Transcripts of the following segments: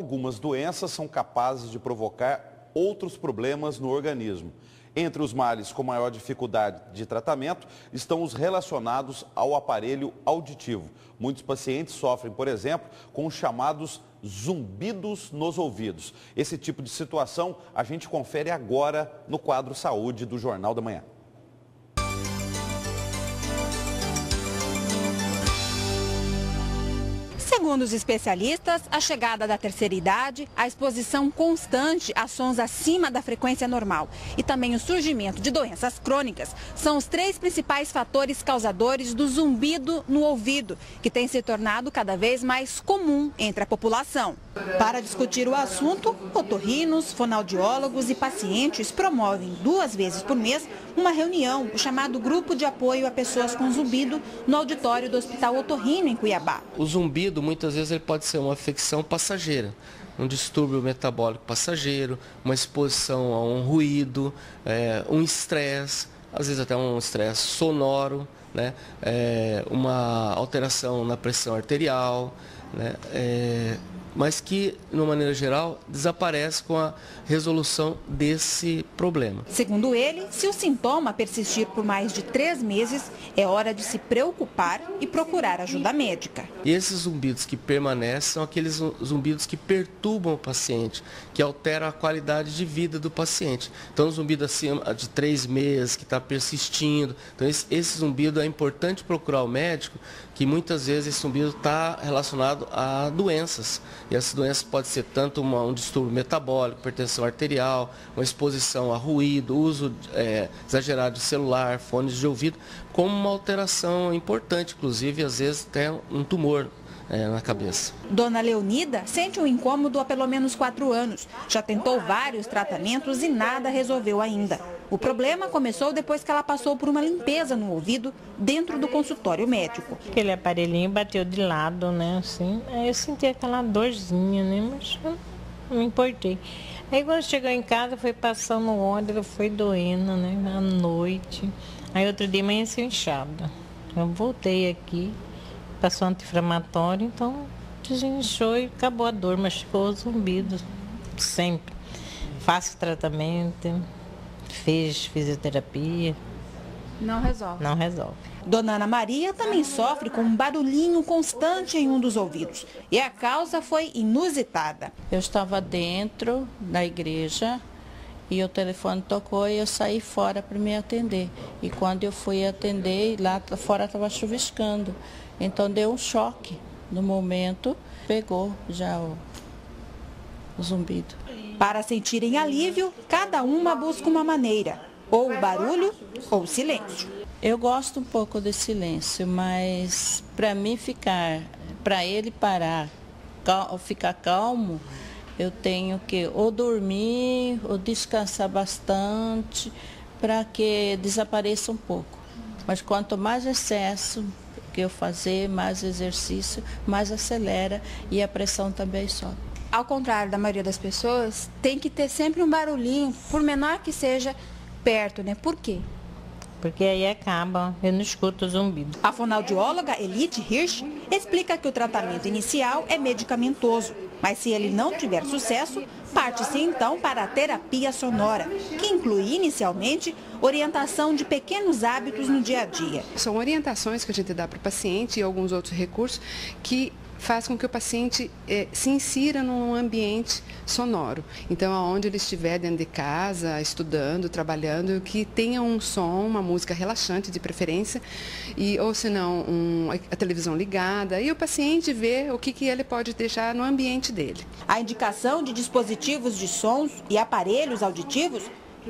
Algumas doenças são capazes de provocar outros problemas no organismo. Entre os males com maior dificuldade de tratamento estão os relacionados ao aparelho auditivo. Muitos pacientes sofrem, por exemplo, com os chamados zumbidos nos ouvidos. Esse tipo de situação a gente confere agora no quadro Saúde do Jornal da Manhã. Segundo os especialistas, a chegada da terceira idade, a exposição constante a sons acima da frequência normal e também o surgimento de doenças crônicas são os três principais fatores causadores do zumbido no ouvido, que tem se tornado cada vez mais comum entre a população. Para discutir o assunto, otorrinos, fonoaudiólogos e pacientes promovem 2 vezes por mês uma reunião, o chamado Grupo de Apoio a Pessoas com Zumbido, no auditório do Hospital Otorrino, em Cuiabá. O zumbido, muitas vezes, ele pode ser uma afecção passageira, um distúrbio metabólico passageiro, uma exposição a um ruído, um estresse, às vezes até um estresse sonoro, né? Uma alteração na pressão arterial, né? Mas que, de uma maneira geral, desaparece com a resolução desse problema. Segundo ele, se o sintoma persistir por mais de 3 meses, é hora de se preocupar e procurar ajuda médica. E esses zumbidos que permanecem são aqueles zumbidos que perturbam o paciente, que alteram a qualidade de vida do paciente. Então, o zumbido acima de 3 meses, que está persistindo. Então, esse zumbido é importante procurar o médico, que muitas vezes esse zumbido está relacionado a doenças. E essas doenças podem ser tanto um distúrbio metabólico, hipertensão arterial, uma exposição a ruído, uso exagerado de celular, fones de ouvido, como uma alteração importante, inclusive, às vezes até um tumor na cabeça. Dona Leonida sente um incômodo há pelo menos 4 anos. Já tentou vários tratamentos e nada resolveu ainda. O problema começou depois que ela passou por uma limpeza no ouvido dentro do consultório médico. Aquele aparelhinho bateu de lado, né, assim. Aí eu senti aquela dorzinha, né, mas não me importei. Aí quando chegou em casa, foi passando o óleo, foi doendo, né, à noite. Aí outro dia amanheceu inchada. Eu voltei aqui, passou anti-inflamatório, então desinchou e acabou a dor, mas ficou zumbido sempre. Faço tratamento. Fez fisioterapia. Não resolve. Não resolve. Dona Ana Maria também sofre com um barulhinho constante em um dos ouvidos. E a causa foi inusitada. Eu estava dentro da igreja e o telefone tocou e eu saí fora para me atender. E quando eu fui atender, lá fora estava chuviscando. Então deu um choque. No momento, pegou já o zumbido. Para sentirem alívio, cada uma busca uma maneira, ou o barulho ou o silêncio. Eu gosto um pouco de silêncio, mas para ele parar, ficar calmo, eu tenho que ou dormir ou descansar bastante para que desapareça um pouco. Mas quanto mais excesso que eu fazer, mais exercício, mais acelera e a pressão também sobe. Ao contrário da maioria das pessoas, tem que ter sempre um barulhinho, por menor que seja, perto, né? Por quê? Porque aí acaba, eu não escuto o zumbido. A fonoaudióloga Elite Hirsch explica que o tratamento inicial é medicamentoso, mas se ele não tiver sucesso, parte-se então para a terapia sonora, que inclui inicialmente orientação de pequenos hábitos no dia a dia. São orientações que a gente dá para o paciente e alguns outros recursos que faz com que o paciente se insira num ambiente sonoro. Então, aonde ele estiver dentro de casa, estudando, trabalhando, que tenha um som, uma música relaxante de preferência, ou se não, a televisão ligada, e o paciente vê o que ele pode deixar no ambiente dele. A indicação de dispositivos de sons e aparelhos auditivos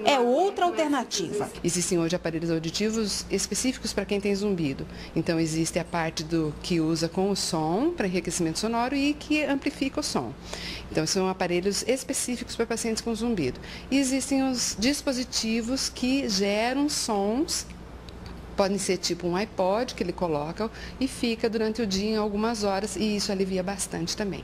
é outra alternativa. Existem hoje aparelhos auditivos específicos para quem tem zumbido. Então existe a parte que usa com o som para enriquecimento sonoro e que amplifica o som. Então são aparelhos específicos para pacientes com zumbido. E existem os dispositivos que geram sons. Podem ser tipo um iPod que ele coloca e fica durante o dia em algumas horas e isso alivia bastante também.